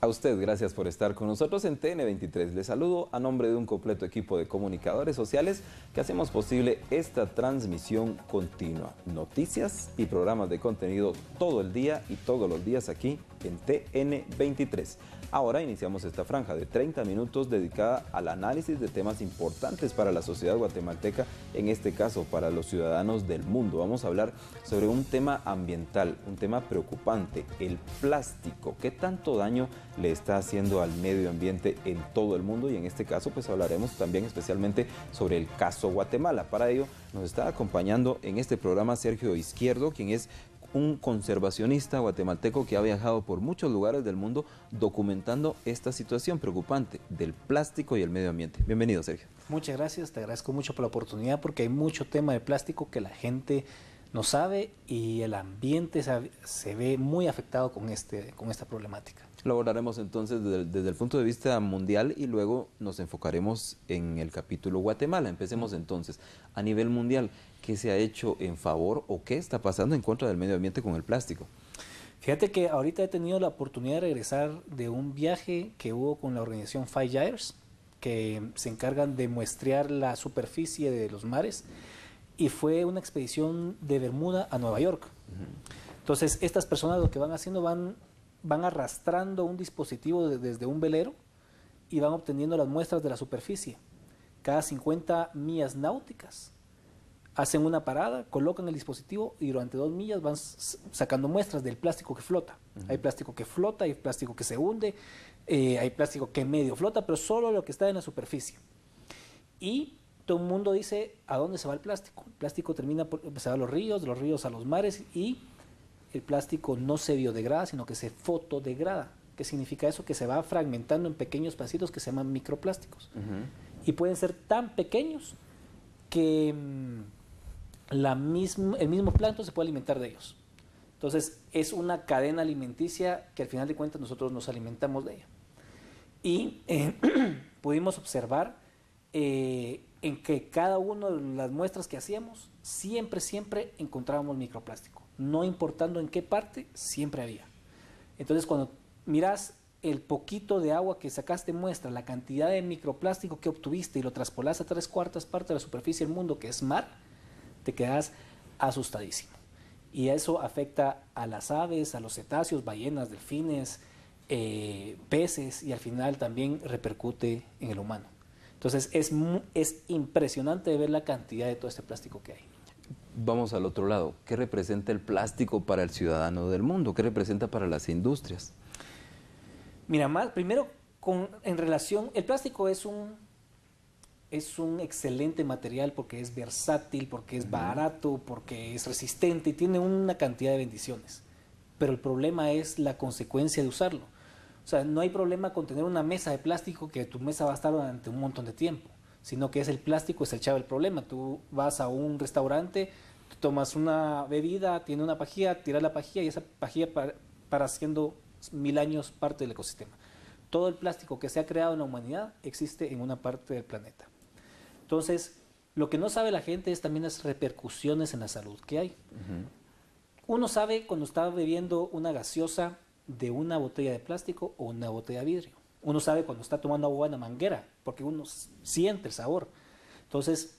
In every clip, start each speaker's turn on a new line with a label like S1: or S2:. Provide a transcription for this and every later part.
S1: A usted, gracias por estar con nosotros en TN23. Les saludo a nombre de un completo equipo de comunicadores sociales que hacemos posible esta transmisión continua. Noticias y programas de contenido todo el día y todos los días aquí en TN23. Ahora iniciamos esta franja de 30 minutos dedicada al análisis de temas importantes para la sociedad guatemalteca, en este caso para los ciudadanos del mundo. Vamos a hablar sobre un tema ambiental, un tema preocupante, el plástico. ¿Qué tanto daño le está haciendo al medio ambiente en todo el mundo? Y en este caso pues hablaremos también especialmente sobre el caso Guatemala. Para ello nos está acompañando en este programa Sergio Izquierdo, quien es un conservacionista guatemalteco que ha viajado por muchos lugares del mundo documentando esta situación preocupante del plástico y el medio ambiente. Bienvenido, Sergio.
S2: Muchas gracias, te agradezco mucho por la oportunidad porque hay mucho tema de plástico que la gente no sabe y el ambiente se ve muy afectado con esta problemática.
S1: Lo abordaremos entonces desde el punto de vista mundial y luego nos enfocaremos en el capítulo Guatemala. Empecemos entonces a nivel mundial. ¿Qué se ha hecho en favor o qué está pasando en contra del medio ambiente con el plástico?
S2: Fíjate que ahorita he tenido la oportunidad de regresar de un viaje que hubo con la organización Five Gyres, que se encargan de muestrear la superficie de los mares, y fue una expedición de Bermuda a Nueva York. Entonces estas personas lo que van haciendo, van arrastrando un dispositivo desde un velero y van obteniendo las muestras de la superficie. Cada 50 millas náuticas hacen una parada, colocan el dispositivo y durante 2 millas van sacando muestras del plástico que flota. Hay plástico que flota, hay plástico que se hunde, hay plástico que medio flota, pero solo lo que está en la superficie. Y todo el mundo dice, ¿a dónde se va el plástico? El plástico se va a los ríos a los mares, y el plástico no se biodegrada, sino que se fotodegrada. ¿Qué significa eso? Que se va fragmentando en pequeños pedacitos que se llaman microplásticos. Y pueden ser tan pequeños que el mismo plancton se puede alimentar de ellos. Entonces es una cadena alimenticia que al final de cuentas nosotros nos alimentamos de ella. Y pudimos observar en que cada una de las muestras que hacíamos siempre encontrábamos microplástico. No importando en qué parte, siempre había. Entonces cuando miras el poquito de agua que sacaste muestra, la cantidad de microplástico que obtuviste y lo traspolas a 3/4 partes de la superficie del mundo, que es mar, te quedas asustadísimo. Y eso afecta a las aves, a los cetáceos, ballenas, delfines, peces, y al final también repercute en el humano. Entonces es impresionante ver la cantidad de todo este plástico que hay.
S1: Vamos al otro lado. ¿Qué representa el plástico para el ciudadano del mundo? ¿Qué representa para las industrias?
S2: Mira, primero, en relación, el plástico es un excelente material porque es versátil, porque es barato, porque es resistente y tiene una cantidad de bendiciones. Pero el problema es la consecuencia de usarlo. O sea, no hay problema con tener una mesa de plástico que tu mesa va a estar durante un montón de tiempo, sino que es el plástico desechable el problema. Tú vas a un restaurante, tomas una bebida, tiene una pajilla, tiras la pajilla y esa pajilla para siendo 1000 años parte del ecosistema. Todo el plástico que se ha creado en la humanidad existe en una parte del planeta. Entonces, lo que no sabe la gente es también las repercusiones en la salud que hay. Uno sabe cuando está bebiendo una gaseosa de una botella de plástico o una botella de vidrio. Uno sabe cuando está tomando agua en la manguera, porque uno siente el sabor. Entonces,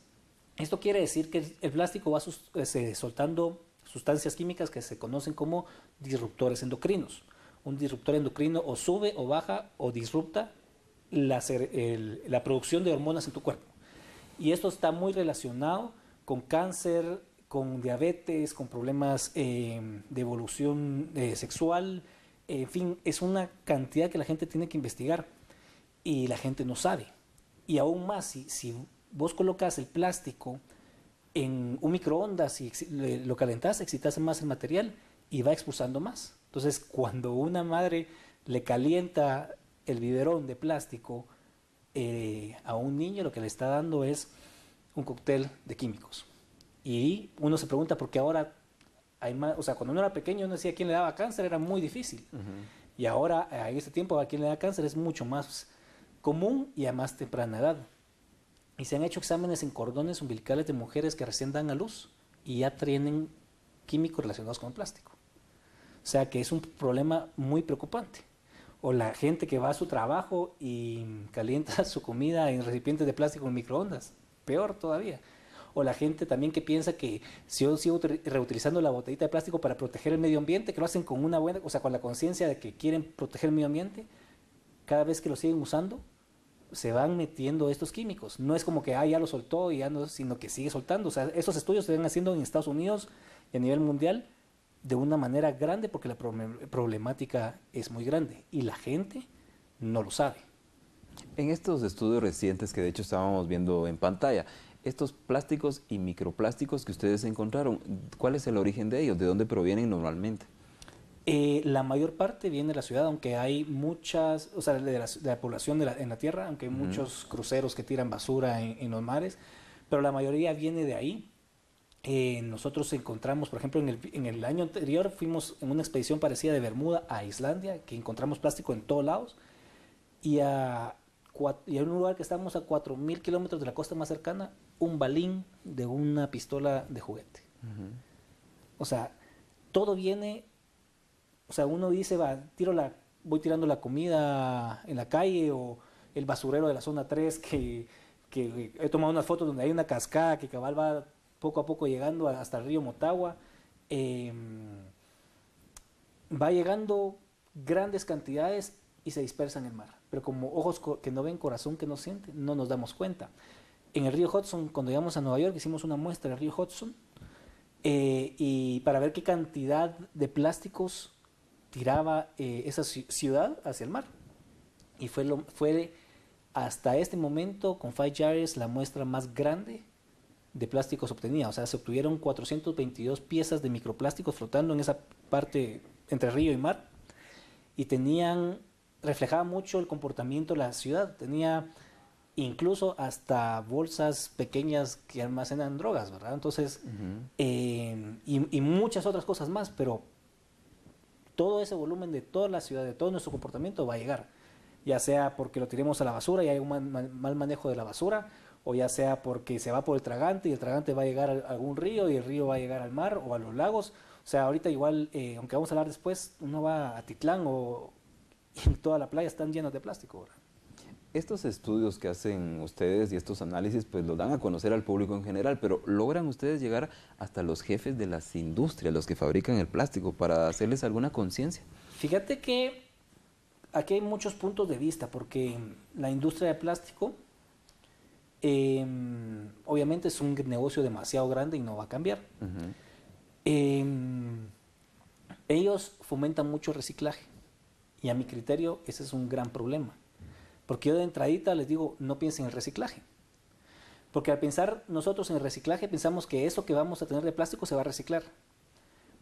S2: esto quiere decir que el plástico va soltando sustancias químicas que se conocen como disruptores endocrinos. Un disruptor endocrino o sube o baja o disrupta la producción de hormonas en tu cuerpo. Y esto está muy relacionado con cáncer, con diabetes, con problemas de evolución sexual. En fin, es una cantidad que la gente tiene que investigar y la gente no sabe. Y aún más, si vos colocas el plástico en un microondas y lo calentas, excitas más el material y va expulsando más. Entonces, cuando una madre le calienta el biberón de plástico a un niño, lo que le está dando es un cóctel de químicos. Y uno se pregunta por qué ahora hay más, o sea, cuando uno era pequeño uno decía a quién le daba cáncer, era muy difícil. Y ahora, en este tiempo, a quién le da cáncer es mucho más común y a más temprana edad. y se han hecho exámenes en cordones umbilicales de mujeres que recién dan a luz y ya tienen químicos relacionados con el plástico. O sea que es un problema muy preocupante. O la gente que va a su trabajo y calienta su comida en recipientes de plástico en microondas, peor todavía. O la gente también que piensa que si yo sigo reutilizando la botellita de plástico para proteger el medio ambiente, que lo hacen con una buena, o sea, con la conciencia de que quieren proteger el medio ambiente, cada vez que lo siguen usando, se van metiendo estos químicos. No es como que ya lo soltó y ya no, sino que sigue soltando. O sea, esos estudios se están haciendo en Estados Unidos y a nivel mundial de una manera grande porque la problemática es muy grande y la gente no lo sabe.
S1: En estos estudios recientes que de hecho estábamos viendo en pantalla, estos plásticos y microplásticos que ustedes encontraron, ¿cuál es el origen de ellos? ¿De dónde provienen normalmente?
S2: La mayor parte viene de la ciudad, aunque hay muchas, o sea, de la población en la tierra, aunque hay muchos cruceros que tiran basura en los mares, pero la mayoría viene de ahí. Nosotros encontramos, por ejemplo, en el año anterior fuimos en una expedición parecida de Bermuda a Islandia, que encontramos plástico en todos lados, y y a un lugar que estábamos a 4.000 kilómetros de la costa más cercana, un balín de una pistola de juguete. O sea, todo viene, o sea, uno dice, voy tirando la comida en la calle, o el basurero de la zona 3 que he tomado unas fotos donde hay una cascada que cabal va poco a poco llegando hasta el río Motagua. Va llegando grandes cantidades y se dispersa en el mar. Pero como ojos que no ven, corazón que no siente, no nos damos cuenta. En el río Hudson, cuando llegamos a Nueva York, hicimos una muestra del río Hudson y para ver qué cantidad de plásticos tiraba esa ciudad hacia el mar. Y fue hasta este momento, con Five Gyres, la muestra más grande de plásticos obtenida. O sea, se obtuvieron 422 piezas de microplásticos flotando en esa parte entre río y mar y reflejaba mucho el comportamiento de la ciudad. Tenía incluso hasta bolsas pequeñas que almacenan drogas, ¿verdad? Entonces, y muchas otras cosas más, pero todo ese volumen de toda la ciudad, de todo nuestro comportamiento va a llegar, ya sea porque lo tiremos a la basura y hay un mal manejo de la basura, o ya sea porque se va por el tragante y el tragante va a llegar a algún río y el río va a llegar al mar o a los lagos. O sea, ahorita igual, aunque vamos a hablar después, uno va a Titlán y toda la playa están llenos de plástico, ¿verdad?
S1: Estos estudios que hacen ustedes y estos análisis, pues los dan a conocer al público en general, pero ¿logran ustedes llegar hasta los jefes de las industrias, los que fabrican el plástico, para hacerles alguna conciencia?
S2: Fíjate que aquí hay muchos puntos de vista, porque la industria de plástico obviamente es un negocio demasiado grande y no va a cambiar. Ellos fomentan mucho reciclaje y a mi criterio ese es un gran problema. Porque yo de entradita les digo, no piensen en el reciclaje. Porque al pensar nosotros en el reciclaje, pensamos que eso que vamos a tener de plástico se va a reciclar.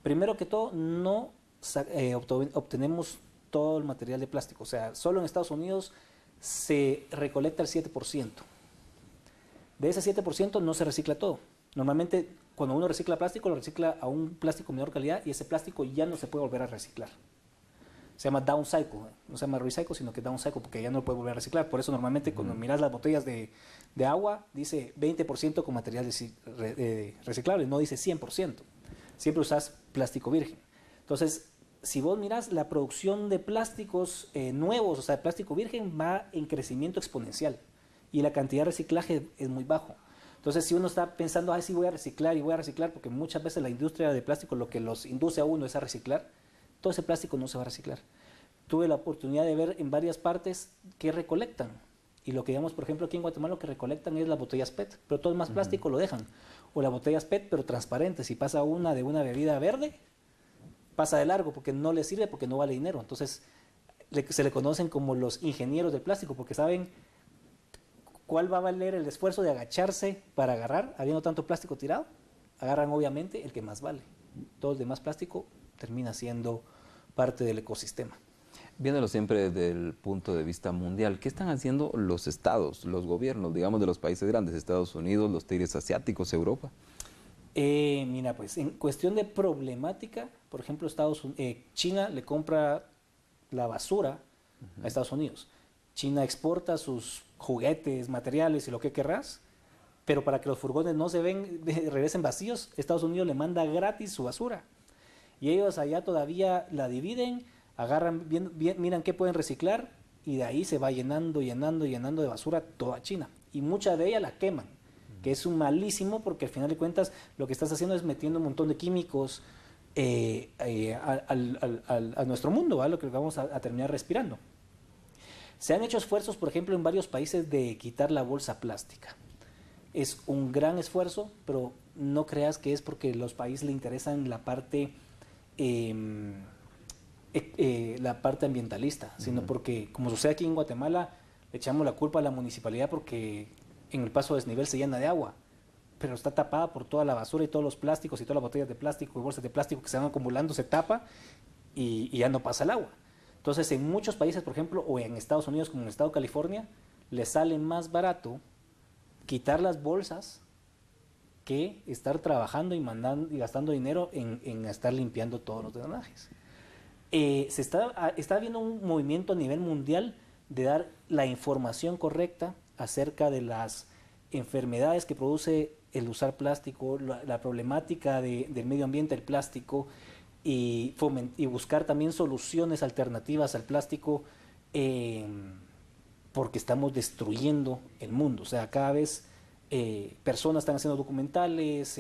S2: Primero que todo, no obtenemos todo el material de plástico. O sea, solo en Estados Unidos se recolecta el 7%. De ese 7% no se recicla todo. Normalmente, cuando uno recicla plástico, lo recicla a un plástico de menor calidad y ese plástico ya no se puede volver a reciclar. Se llama downcycle, no se llama recycle, sino que downcycle porque ya no lo puede volver a reciclar. Por eso normalmente cuando miras las botellas de agua, dice 20% con material reciclable, no dice 100%. Siempre usas plástico virgen. Entonces, si vos miras la producción de plásticos nuevos, o sea, de plástico virgen, va en crecimiento exponencial y la cantidad de reciclaje es muy bajo. Entonces, si uno está pensando, sí voy a reciclar y voy a reciclar, porque muchas veces la industria de plástico lo que los induce a uno es a reciclar, todo ese plástico no se va a reciclar. Tuve la oportunidad de ver en varias partes que recolectan. Y lo que digamos, por ejemplo, aquí en Guatemala lo que recolectan es las botellas PET, pero todo el más plástico lo dejan. O las botellas PET, pero transparentes. Si pasa una de una bebida verde, pasa de largo porque no le sirve, porque no vale dinero. Entonces, se le conocen como los ingenieros del plástico, porque saben cuál va a valer el esfuerzo de agacharse para agarrar, habiendo tanto plástico tirado. Agarran obviamente el que más vale. Todo el demás plástico termina siendo parte del ecosistema.
S1: Viéndolo siempre desde el punto de vista mundial, ¿qué están haciendo los estados, los gobiernos, digamos, de los países grandes, Estados Unidos, los tigres asiáticos, Europa?
S2: Mira, pues en cuestión de problemática, por ejemplo, China le compra la basura a Estados Unidos. China exporta sus juguetes, materiales y lo que querrás Pero para que los furgones no regresen vacíos, Estados Unidos le manda gratis su basura. Y ellos allá todavía la dividen, agarran, miran qué pueden reciclar y de ahí se va llenando de basura toda China. Y mucha de ella la queman, que es un malísimo porque al final de cuentas lo que estás haciendo es metiendo un montón de químicos a nuestro mundo, ¿vale? Lo que vamos a terminar respirando. Se han hecho esfuerzos, por ejemplo, en varios países de quitar la bolsa plástica. Es un gran esfuerzo, pero no creas que es porque a los países le interesan la parte ambientalista, sino porque, como sucede aquí en Guatemala, le echamos la culpa a la municipalidad porque en el paso de desnivel se llena de agua, pero está tapada por toda la basura y todos los plásticos y todas las botellas de plástico y bolsas de plástico que se van acumulando, se tapa y ya no pasa el agua. Entonces, en muchos países, por ejemplo, o en Estados Unidos, como en el estado de California, les sale más barato quitar las bolsas que estar trabajando y gastando dinero en estar limpiando todos los drenajes. Está habiendo un movimiento a nivel mundial de dar la información correcta acerca de las enfermedades que produce el usar plástico, la problemática del medio ambiente, el plástico, y buscar también soluciones alternativas al plástico, porque estamos destruyendo el mundo. O sea, cada vez personas están haciendo documentales.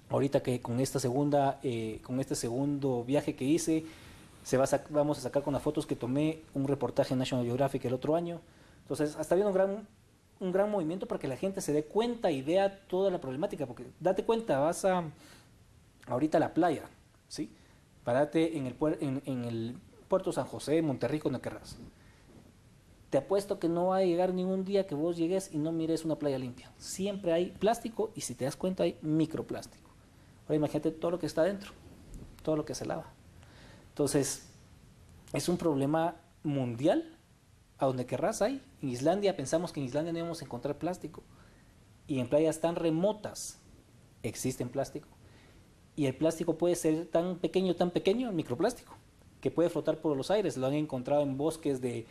S2: Ahorita que con este segundo viaje que hice, vamos a sacar con las fotos que tomé un reportaje en National Geographic el otro año. Entonces, hasta habiendo un gran movimiento para que la gente se dé cuenta y vea toda la problemática, porque date cuenta, vas ahorita a la playa, ¿sí? Párate en el puerto San José, Monterrico, no querrás. Te apuesto que no va a llegar ningún día que vos llegues y no mires una playa limpia. Siempre hay plástico y si te das cuenta hay microplástico. Ahora imagínate todo lo que está adentro, todo lo que se lava. Entonces, es un problema mundial. A donde querrás hay. En Islandia pensamos que en Islandia no íbamos a encontrar plástico. Y en playas tan remotas existen plástico. Y el plástico puede ser tan pequeño, el microplástico, que puede flotar por los aires. Lo han encontrado en bosques de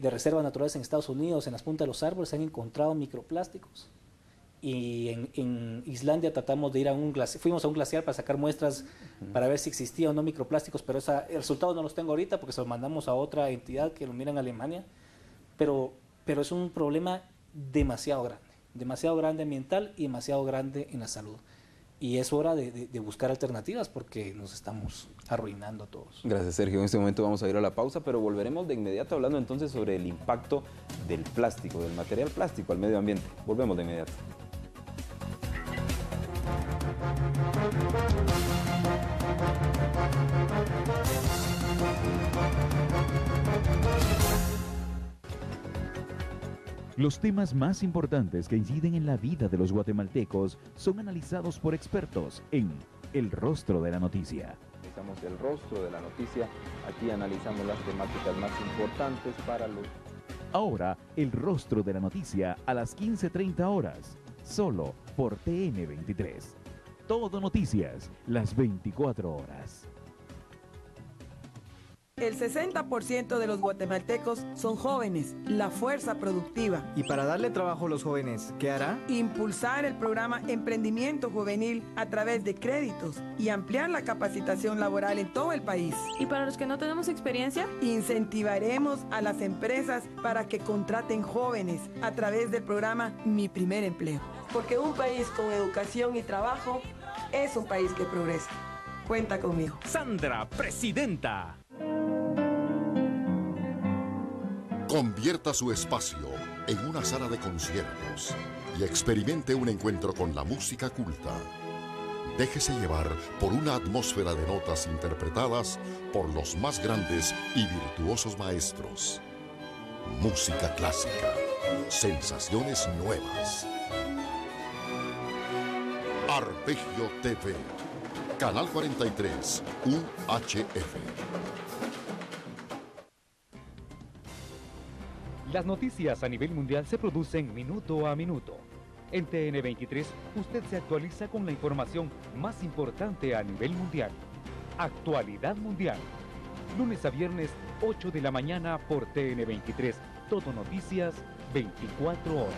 S2: reservas naturales en Estados Unidos, en las puntas de los árboles se han encontrado microplásticos. Y en Islandia tratamos de ir fuimos a un glaciar para sacar muestras para ver si existía o no microplásticos, pero el resultado no los tengo ahorita porque se los mandamos a otra entidad que lo mira en Alemania, pero es un problema demasiado grande ambiental y demasiado grande en la salud. Y es hora de buscar alternativas porque nos estamos arruinando a todos.
S1: Gracias, Sergio. En este momento vamos a ir a la pausa, pero volveremos de inmediato hablando entonces sobre el impacto del plástico, del material plástico al medio ambiente. Volvemos de inmediato.
S3: Los temas más importantes que inciden en la vida de los guatemaltecos son analizados por expertos en El Rostro de la Noticia.
S1: Estamos El Rostro de la Noticia, aquí analizamos las temáticas más importantes para los...
S3: Ahora, El Rostro de la Noticia a las 15:30 horas, solo por TN23. Todo noticias, las 24 horas.
S4: El 60% de los guatemaltecos son jóvenes, la fuerza productiva.
S5: Y para darle trabajo a los jóvenes, ¿qué hará?
S4: Impulsar el programa Emprendimiento Juvenil a través de créditos y ampliar la capacitación laboral en todo el país.
S6: ¿Y para los que no tenemos experiencia?
S4: Incentivaremos a las empresas para que contraten jóvenes a través del programa Mi Primer Empleo. Porque un país con educación y trabajo es un país que progresa. Cuenta conmigo.
S7: Sandra, presidenta.
S8: Convierta su espacio en una sala de conciertos y experimente un encuentro con la música culta. Déjese llevar por una atmósfera de notas interpretadas por los más grandes y virtuosos maestros. Música clásica, sensaciones nuevas. Arpegio TV, Canal 43, UHF.
S7: Las noticias a nivel mundial se producen minuto a minuto. En TN23, usted se actualiza con la información más importante a nivel mundial. Actualidad Mundial. Lunes a viernes, 8 de la mañana por TN23. Todo noticias, 24 horas.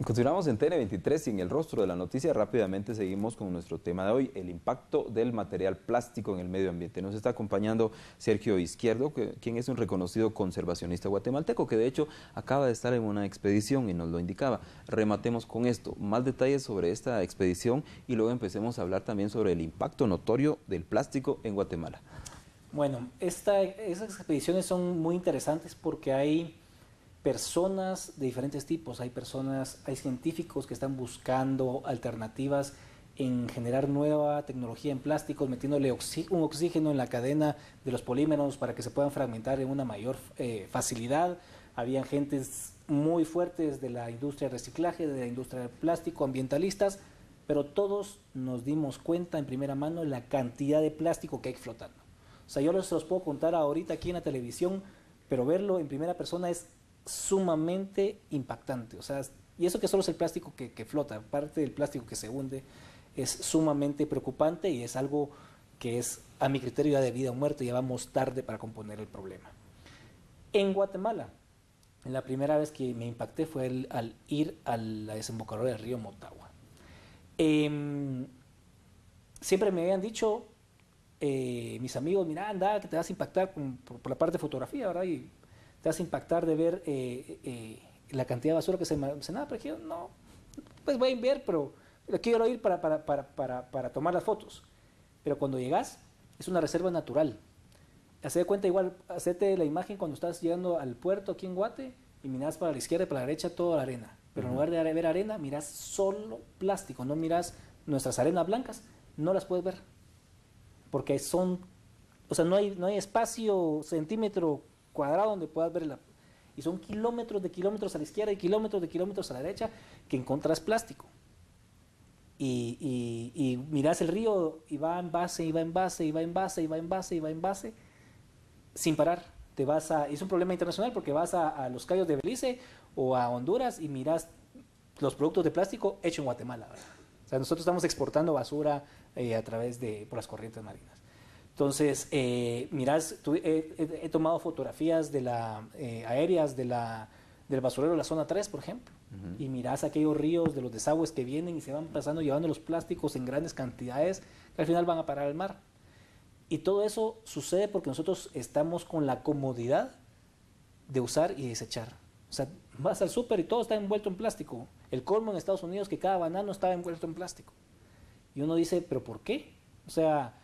S1: Continuamos en TN23 y en el rostro de la noticia rápidamente seguimos con nuestro tema de hoy, el impacto del material plástico en el medio ambiente. Nos está acompañando Sergio Izquierdo, quien es un reconocido conservacionista guatemalteco, que de hecho acaba de estar en una expedición y nos lo indicaba. Rematemos con esto, más detalles sobre esta expedición y luego empecemos a hablar también sobre el impacto notorio del plástico en Guatemala.
S2: Bueno, esas expediciones son muy interesantes porque hay personas de diferentes tipos, hay científicos que están buscando alternativas en generar nueva tecnología en plásticos, metiéndole un oxígeno en la cadena de los polímeros para que se puedan fragmentar en una mayor facilidad. Habían gentes muy fuertes de la industria de reciclaje, de la industria del plástico, ambientalistas, pero todos nos dimos cuenta en primera mano la cantidad de plástico que hay flotando. O sea, yo se los puedo contar ahorita aquí en la televisión, pero verlo en primera persona es sumamente impactante. O sea, y eso que solo es el plástico que flota, parte del plástico que se hunde, es sumamente preocupante y es algo que es, a mi criterio, ya de vida o muerte. Ya vamos tarde para componer el problema. En Guatemala, la primera vez que me impacté fue al ir a la desembocadura del río Motagua. Siempre me habían dicho mis amigos, mira, anda, que te vas a impactar por la parte de fotografía, ¿verdad? Y te vas a impactar de ver la cantidad de basura que se almacenaba, pero yo no, pues voy a ver, pero quiero ir para tomar las fotos. Pero cuando llegas, es una reserva natural. Hacete cuenta igual, hacete la imagen cuando estás llegando al puerto aquí en Guate y miras para la izquierda y para la derecha toda la arena. Pero en lugar de ver arena, miras solo plástico, no miras nuestras arenas blancas, no las puedes ver. Porque no hay espacio centímetro cuadrado donde puedas ver y son kilómetros de kilómetros a la izquierda y kilómetros de kilómetros a la derecha que encontrás plástico. Y mirás el río y va en base, y va en base, y va en base, y va en base, y va en base, sin parar. Es un problema internacional porque vas a los Cayos de Belice o a Honduras y mirás los productos de plástico hechos en Guatemala, ¿verdad? O sea, nosotros estamos exportando basura por las corrientes marinas. Entonces, mirás, he tomado fotografías aéreas del basurero de la zona 3, por ejemplo, y mirás aquellos ríos de los desagües que vienen y se van pasando, llevando los plásticos en grandes cantidades, que al final van a parar al mar. Y todo eso sucede porque nosotros estamos con la comodidad de usar y desechar. O sea, vas al súper y todo está envuelto en plástico. El colmo en Estados Unidos que cada banano estaba envuelto en plástico. Y uno dice, ¿pero por qué? O sea,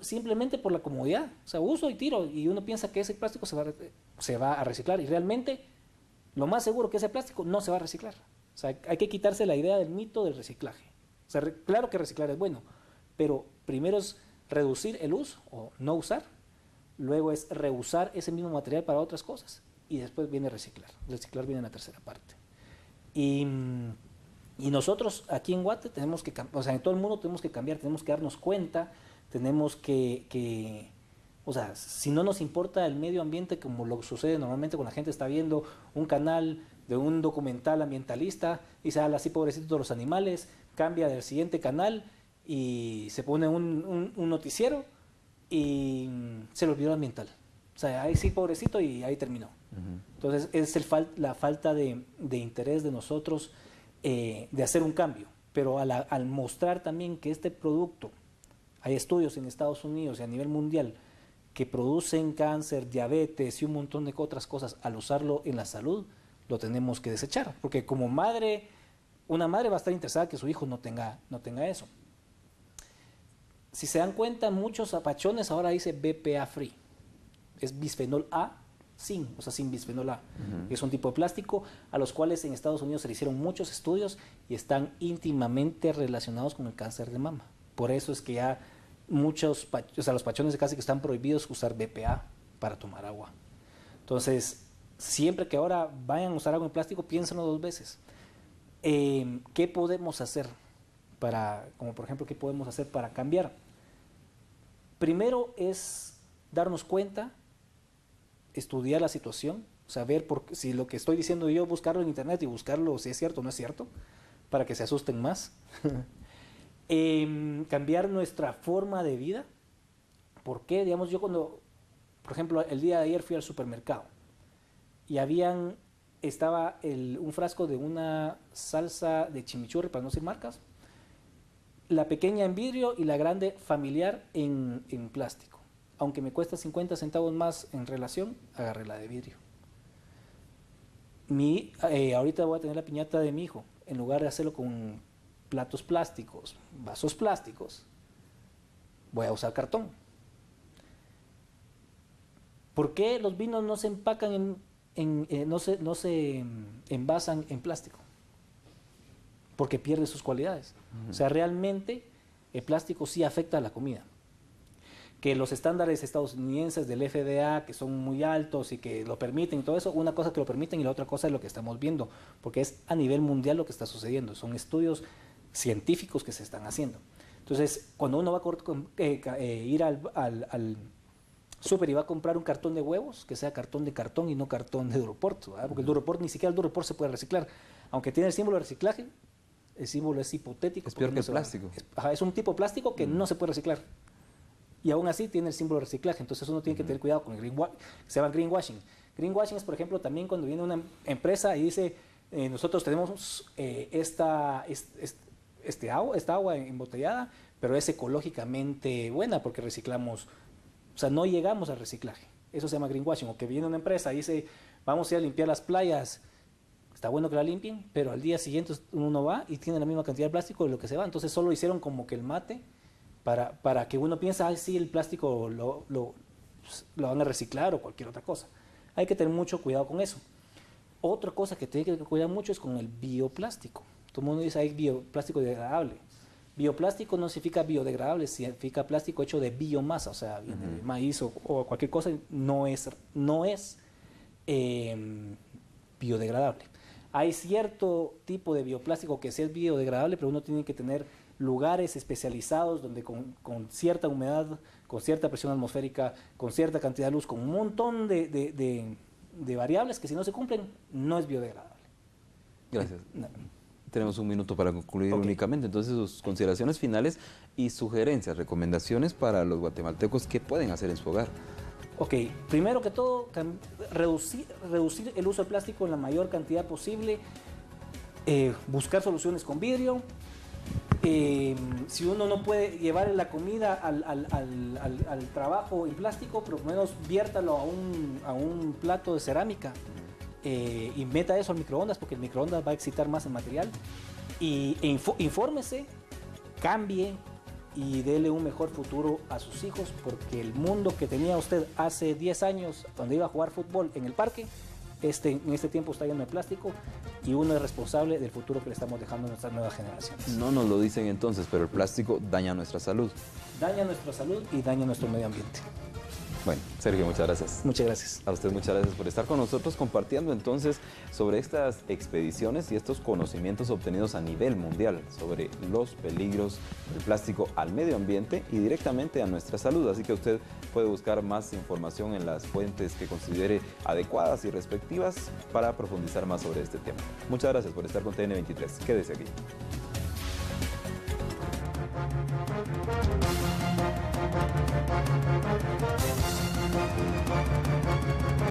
S2: simplemente por la comodidad. O sea, uso y tiro. Y uno piensa que ese plástico se va a reciclar. Y realmente, lo más seguro que ese plástico no se va a reciclar. O sea, hay que quitarse la idea del mito del reciclaje. O sea, claro que reciclar es bueno, pero primero es reducir el uso o no usar. Luego es reusar ese mismo material para otras cosas. Y después viene reciclar. Reciclar viene en la tercera parte. Y nosotros aquí en Guate tenemos que, o sea, en todo el mundo tenemos que cambiar, tenemos que darnos cuenta, tenemos que o sea, si no nos importa el medio ambiente como lo sucede normalmente cuando la gente está viendo un canal de un documental ambientalista y se habla así pobrecitos de los animales, cambia del siguiente canal y se pone un noticiero y se le olvidó lo ambiental. O sea, ahí sí pobrecito y ahí terminó. Entonces es la falta de interés de nosotros de hacer un cambio, pero al mostrar también que este producto, hay estudios en Estados Unidos y a nivel mundial que producen cáncer, diabetes y un montón de otras cosas, al usarlo en la salud, lo tenemos que desechar, porque como madre, una madre va a estar interesada que su hijo no tenga eso. Si se dan cuenta, muchos apachones ahora dice BPA free, es bisfenol A, sin bisfenol A. Es un tipo de plástico a los cuales en Estados Unidos se le hicieron muchos estudios y están íntimamente relacionados con el cáncer de mama. Por eso es que ya los pachones de casa que están prohibidos usar BPA para tomar agua. Entonces, siempre que ahora vayan a usar agua en plástico, piénsenlo 2 veces. ¿Qué podemos hacer como por ejemplo, qué podemos hacer para cambiar? Primero es darnos cuenta, estudiar la situación, saber si lo que estoy diciendo yo, buscarlo en internet y buscarlo si es cierto o no es cierto, para que se asusten más. Cambiar nuestra forma de vida. ¿Por qué? Digamos, yo por ejemplo, el día de ayer fui al supermercado y habían estaba un frasco de una salsa de chimichurri, para no decir marcas, la pequeña en vidrio y la grande familiar en plástico. Aunque me cuesta 50 centavos más en relación, agarré la de vidrio. Ahorita voy a tener la piñata de mi hijo. En lugar de hacerlo con platos plásticos, vasos plásticos, voy a usar cartón. ¿Por qué los vinos no se empacan no se envasan en plástico? Porque pierde sus cualidades. O sea, realmente el plástico sí afecta a la comida. Que los estándares estadounidenses del FDA, que son muy altos y que lo permiten y todo eso, una cosa que lo permiten y la otra cosa es lo que estamos viendo, porque es a nivel mundial lo que está sucediendo. Son estudios científicos que se están haciendo. Entonces, cuando uno va a ir al súper y va a comprar un cartón de huevos, que sea cartón de cartón y no cartón de Duroport, ¿verdad? Porque el Duroport, ni siquiera el Duroport se puede reciclar. Aunque tiene el símbolo de reciclaje, el símbolo es hipotético.
S1: Es peor que el plástico.
S2: Es un tipo de plástico que no se puede reciclar. Y aún así tiene el símbolo de reciclaje. Entonces uno tiene que tener cuidado con el se llama greenwashing. Greenwashing es, por ejemplo, también cuando viene una empresa y dice, nosotros tenemos esta agua embotellada, pero es ecológicamente buena porque reciclamos. O sea, no llegamos al reciclaje. Eso se llama greenwashing. O que viene una empresa y dice, vamos a ir a limpiar las playas. Está bueno que la limpien, pero al día siguiente uno va y tiene la misma cantidad de plástico de lo que se va. Entonces solo hicieron como que el mate para que uno piense, ay, sí, el plástico lo van a reciclar o cualquier otra cosa. Hay que tener mucho cuidado con eso. Otra cosa que tiene que cuidar mucho es con el bioplástico. Todo el mundo dice, hay bioplástico degradable. Bioplástico no significa biodegradable, significa plástico hecho de biomasa, o sea, viene de maíz o cualquier cosa, no es biodegradable. Hay cierto tipo de bioplástico que sí es biodegradable, pero uno tiene que tener lugares especializados donde con cierta humedad, con cierta presión atmosférica, con cierta cantidad de luz, con un montón de variables que si no se cumplen, no es biodegradable.
S1: Gracias. Tenemos un minuto para concluir únicamente. Entonces, sus consideraciones finales y sugerencias, recomendaciones para los guatemaltecos que pueden hacer en su hogar.
S2: Ok, primero que todo, reducir el uso de plástico en la mayor cantidad posible, buscar soluciones con vidrio. Si uno no puede llevar la comida al trabajo en plástico, por lo menos viértalo a un plato de cerámica. Y meta eso al microondas, porque el microondas va a excitar más el material. Y infórmese, cambie y dele un mejor futuro a sus hijos, porque el mundo que tenía usted hace 10 años, donde iba a jugar fútbol en el parque, en este tiempo está lleno de plástico y uno es responsable del futuro que le estamos dejando a nuestras nuevas generaciones.
S1: No nos lo dicen entonces, pero el plástico daña nuestra salud.
S2: Daña nuestra salud y daña nuestro medio ambiente.
S1: Bueno, Sergio, muchas gracias.
S2: Muchas gracias.
S1: A usted muchas gracias por estar con nosotros compartiendo entonces sobre estas expediciones y estos conocimientos obtenidos a nivel mundial sobre los peligros del plástico al medio ambiente y directamente a nuestra salud. Así que usted puede buscar más información en las fuentes que considere adecuadas y respectivas para profundizar más sobre este tema. Muchas gracias por estar con TN23. Quédese aquí.